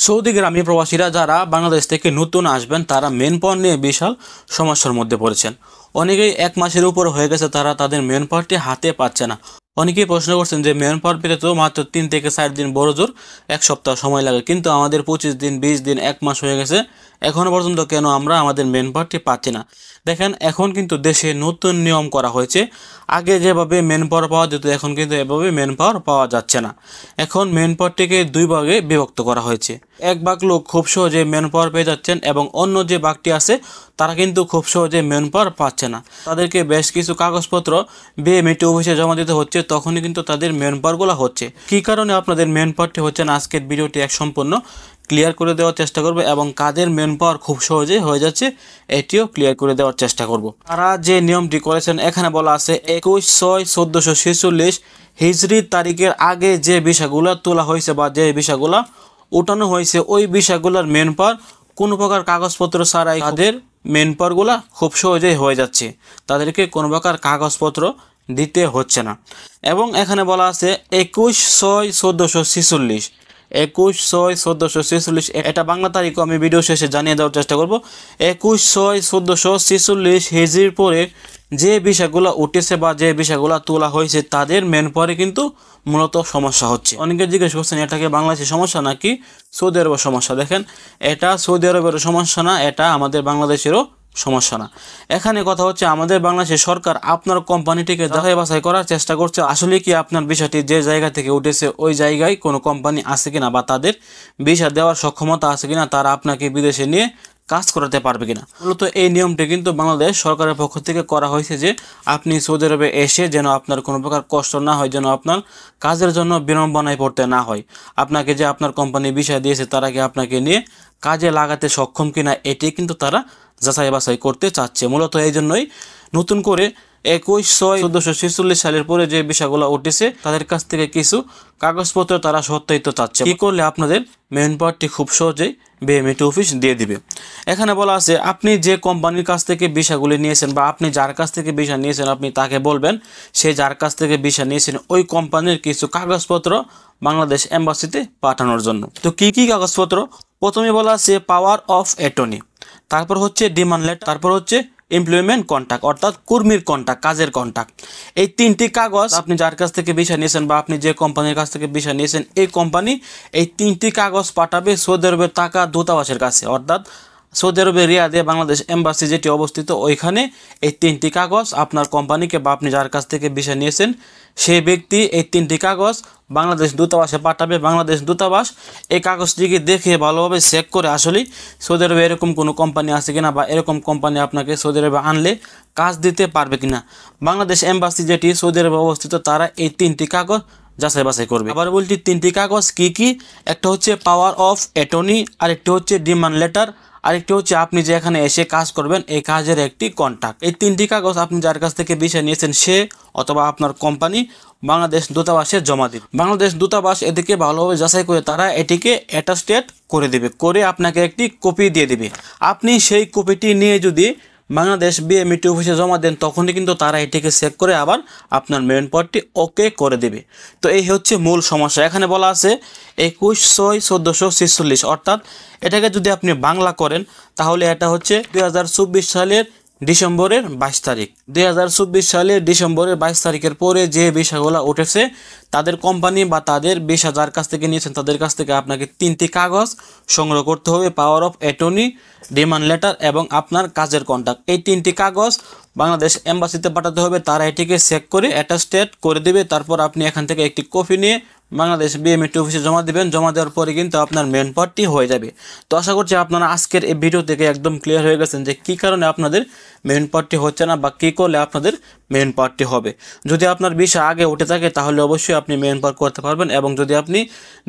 Saudi গ্রামীণ প্রবাসীরা যারা বাংলাদেশ থেকে নতুন আসবেন তারা মেন পাওয়ার নিয়ে বিশাল সমস্যার মধ্যে পড়েছেন। অনেকেই 1 মাসের উপর হয়ে গেছে তারা তাদের মেন পাওয়ারটি হাতে পাচ্ছে না। অনেকেই প্রশ্ন করছেন যে মেন পাওয়ার পেতে তো মাত্র 3 থেকে 4 দিন, বড় জোর 1 সপ্তাহ সময় লাগে, কিন্তু আমাদের 25 দিন, 20 দিন, 1 মাস হয়ে গেছে, এখনও পর্যন্ত কেন আমরা আমাদের মেন পাওয়ারটি পাচ্ছি না? দেখেন, এখন কিন্তু দেশে নতুন নিয়ম করা হয়েছে। আগে যেভাবে মেন পাওয়ার পাওয়া যেত এখন কিন্তু এভাবে মেন পাওয়ার পাওয়া যাচ্ছে না। এখন মেন পাওয়ারটিকে 2 ভাগে বিভক্ত করা হয়েছে। এক ভাগ লোক খুব সহজে মেন পাওয়ার পেয়ে যাচ্ছেন এবং অন্য যে ভাগটি আছে তারা কিন্তু খুব সহজে মেন পাওয়ার পাচ্ছে না। তাদেরকে বেশ কিছু কাগজপত্র বিএমইটি অফিসে জমা দিতে হচ্ছে, তখনই কিন্তু তাদের মেন পাওয়ারগুলো হচ্ছে। কী কারণে আপনাদের মেন পাওয়ারটি হচ্ছে না, আজকের ভিডিওটি সম্পূর্ণ ক্লিয়ার করে দেওয়ার চেষ্টা করব এবং কাদের মেন পাওয়ার খুব সহজে হয়ে যাচ্ছে এটিও ক্লিয়ার করে দেওয়ার চেষ্টা করব। তারা যে নিয়মটি করেছেন এখানে বলা আছে 21/6/1446 হিজরি তারিখের আগে যে ভিসাগুলো তোলা হয়েছে বা যে ভিসাগুলো উঠানো হয়েছে ওই ভিসাগুলোর মেন পাওয়ার কোনো প্রকার কাগজপত্র ছাড়াই তাদের মেন পাওয়ারগুলো খুব সহজেই হয়ে যাচ্ছে, তাদেরকে কোনো প্রকার কাগজপত্র দিতে হচ্ছে না। এবং এখানে বলা আছে 21/6/1446 21/6/1446 এটা বাংলা তারিখও আমি ভিডিও শেষে জানিয়ে দেওয়ার চেষ্টা করব। 21/6/1446 হিজরির পরে যে ভিসাগুলো উঠেছে বা যে ভিসাগুলো তোলা হয়েছে তাদের মেন পাওয়ারে কিন্তু মূলত সমস্যা হচ্ছে। অনেকে জিজ্ঞেস করছেন এটাকে বাংলাদেশের সমস্যা নাকি সৌদি আরবের সমস্যা। দেখেন, এটা সৌদি আরবের সমস্যা না, এটা আমাদের বাংলাদেশেরও সমস্যা না। এখানে কথা হচ্ছে আমাদের বাংলাদেশের সরকার আপনার কোম্পানিটিকে যাচাই বাছাই করার চেষ্টা করছে আসলে কি আপনার ভিসাটি যে জায়গা থেকে উঠেছে ওই জায়গায় কোনো কোম্পানি আছে কিনা বা তাদের ভিসা দেওয়ার সক্ষমতা আছে কিনা, তারা আপনাকে বিদেশে নিয়ে কাজ করাতে পারবে কিনা। মূলত এই নিয়মটি কিন্তু বাংলাদেশ সরকারের পক্ষ থেকে করা হয়েছে যে আপনি সৌদি আরবে এসে যেন আপনার কোনো প্রকার কষ্ট না হয়, যেন আপনার কাজের জন্য বিড়ম্বনায় পড়তে না হয়। আপনাকে যে আপনার কোম্পানি ভিসা দিয়েছে তারা কি আপনাকে নিয়ে কাজে লাগাতে সক্ষম কিনা এটি কিন্তু তারা যাচাই বাছাই করতে চাচ্ছে। মূলত এই জন্যই নতুন করে 21/6/1446 সালের পরে যে ভিসাগুলো উঠেছে তাদের কাছ থেকে কিছু কাগজপত্র তারা সত্যায়িত চাচ্ছে। কি করলে আপনাদের মেন পাওয়ারটি খুব সহজেই বিএমইটি অফিস দিয়ে দিবে। এখানে বলা আছে আপনি যে কোম্পানির কাছ থেকে ভিসাগুলি নিয়েছেন বা আপনি যার কাছ থেকে ভিসা নিয়েছেন আপনি তাকে বলবেন সে যার কাছ থেকে ভিসা নিয়েছেন ওই কোম্পানির কিছু কাগজপত্র বাংলাদেশ এম্বাসিতে পাঠানোর জন্য। তো কি কি কাগজপত্র? প্রথমে বলা আছে পাওয়ার অফ অ্যাটর্নি, তারপর হচ্ছে ডিমান্ড লেটার, তারপর হচ্ছে এমপ্লয়মেন্ট কন্ট্রাক্ট অর্থাৎ কর্মীর কন্ট্রাক্ট, কাজের কন্ট্রাক্ট। এই 3টি কাগজ আপনি যার কাছ থেকে ভিসা নিয়েছেন বা আপনি যে কোম্পানির কাছ থেকে ভিসা নিয়েছেন এই কোম্পানি এই 3টি কাগজ পাঠাবে সৌদি আরবের থাকা দূতাবাসের কাছে, অর্থাৎ সৌদি আরবের রিয়াদে বাংলাদেশ এম্বাসি যেটি অবস্থিত ওইখানে এই 3টি কাগজ আপনার কোম্পানিকে বা আপনি যার কাছ থেকে ভিসা নিয়েছেন সেই ব্যক্তি এই 3টি কাগজ বাংলাদেশ দূতাবাসে পাঠাবে। বাংলাদেশ দূতাবাস এই কাগজটিকে দেখে ভালোভাবে চেক করে আসলে সৌদি আরবে এরকম কোনো কোম্পানি আছে কিনা বা এরকম কোম্পানি আপনাকে সৌদি আরবে আনলে কাজ দিতে পারবে কিনা। বাংলাদেশ এম্বাসি যেটি সৌদি আরবে অবস্থিত তারা এই 3টি কাগজ যাচাই বাছাই করবে। আবার বলছি 3টি কাগজ কি কি? একটা হচ্ছে পাওয়ার অফ অ্যাটর্নি, আরেকটি হচ্ছে ডিমান্ড লেটার, আরেকটি হচ্ছে আপনি যে এখানে এসে কাজ করবেন এই কাজের একটি কন্ট্রাক্ট। এই 3টি কাগজ আপনি যার কাছ থেকে ভিসা নিয়েছেন সে অথবা আপনার কোম্পানি বাংলাদেশ দূতাবাসে জমা দিবে। বাংলাদেশ দূতাবাস এদিকে ভালোভাবে যাচাই করে তারা এটিকে অ্যাটাস্টেড করে দেবে, করে আপনাকে একটি কপি দিয়ে দিবে। আপনি সেই কপিটি নিয়ে যদি বাংলাদেশ বিএমইটি অফিসে জমা দেন তখনই কিন্তু তারা এটিকে চেক করে আবার আপনার মেন পাওয়ারটি ওকে করে দেবে। তো এই হচ্ছে মূল সমস্যা। এখানে বলা আছে 21/6/1446 অর্থাৎ এটাকে যদি আপনি বাংলা করেন তাহলে এটা হচ্ছে 2024 সালের ডিসেম্বরের 22 তারিখ। 2024 সালের ডিসেম্বরের 22 তারিখের পরে যে ভিসাগুলো উঠেছে তাদের কোম্পানি বা তাদের ভিসা যার কাছ থেকে নিয়েছেন তাদের কাছ থেকে আপনাকে 3টি কাগজ সংগ্রহ করতে হবে, power of attorney, demand letter এবং আপনার কাজের কন্ট্রাক্ট। এই 3টি কাগজ বাংলাদেশ এম্বাসিতে পাঠাতে হবে, তারা এটিকে চেক করে অ্যাটাস্টেড করে দেবে। তারপর আপনি এখান থেকে একটি কপি নিয়ে বাংলাদেশ বিএমইটি অফিসে জমা দেবেন। জমা দেওয়ার পরে কিন্তু আপনার মেন পাওয়ারটি হয়ে যাবে। তো আশা করছি আপনারা আজকের এই ভিডিও থেকে একদম ক্লিয়ার হয়ে গেছেন যে কী কারণে আপনাদের মেন পাওয়ারটি হচ্ছে না বা কী করলে আপনাদের মেন পাওয়ারটি হবে। যদি আপনার ভিসা আগে উঠে থাকে তাহলে অবশ্যই আপনি মেন পাওয়ার করতে পারবেন, এবং যদি আপনি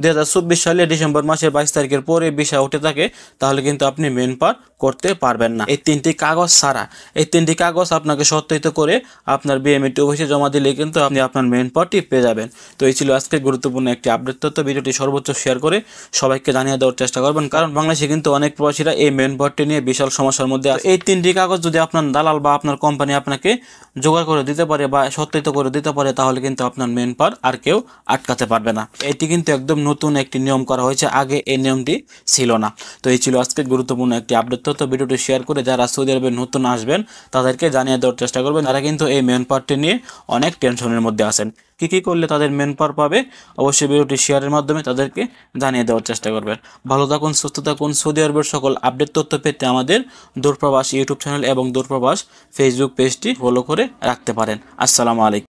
2024 সালের ডিসেম্বর মাসের 22 তারিখের পরে ভিসা উঠে থাকে তাহলে কিন্তু আপনি মেন পাওয়ার করতে পারবেন না এই 3টি কাগজ ছাড়া। এই 3টি কাগজ আপনাকে সত্যায়িত করে আপনার বিএমইটি অফিসে জমা দিলে কিন্তু আপনি আপনার মেন পাওয়ারটি পেয়ে যাবেন। তো এই ছিল আজকে গুরুত্ব গুরুত্বপূর্ণ একটি আপডেট তথ্য। ভিডিওটি সর্বোচ্চ শেয়ার করে সবাইকে জানিয়ে দেওয়ার চেষ্টা করবেন, কারণ বাংলাদেশে কিন্তু অনেক প্রবাসীরা এই মেন পাওয়ারটি নিয়ে বিশাল সমস্যার মধ্যে আছে। এই 3টি কাগজ যদি আপনার দালাল বা আপনার কোম্পানি আপনাকে জোগাড় করে দিতে পারে বা সত্যায়িত করে দিতে পারে, তাহলে কিন্তু আপনার মেন পাওয়ার আর কেউ আটকাতে পারবে না। এটি কিন্তু একদম নতুন একটি নিয়ম করা হয়েছে, আগে এই নিয়মটি ছিল না। তো এই ছিল আজকে গুরুত্বপূর্ণ একটি আপডেট তথ্য। ভিডিওটি শেয়ার করে যারা সৌদি আরবে নতুন আসবেন তাদেরকে জানিয়ে দেওয়ার চেষ্টা করবেন, তারা কিন্তু এই মেন পাওয়ারটি নিয়ে অনেক টেনশনের মধ্যে আছেন। কী করলে তাদের মেন পাওয়ার পাবে, অবশ্যই ভিডিওটি শেয়ারের মাধ্যমে তাদেরকে জানিয়ে দেওয়ার চেষ্টা করবেন। ভালো থাকুন, সুস্থ থাকুন। সৌদি আরবের সকল আপডেট তথ্য পেতে আমাদের দূরপ্রবাস ইউটিউব চ্যানেল এবং দূরপ্রবাস ফেসবুক পেজটি ফলো করে রাখতে পারেন। আসসালামু আলাইকুম।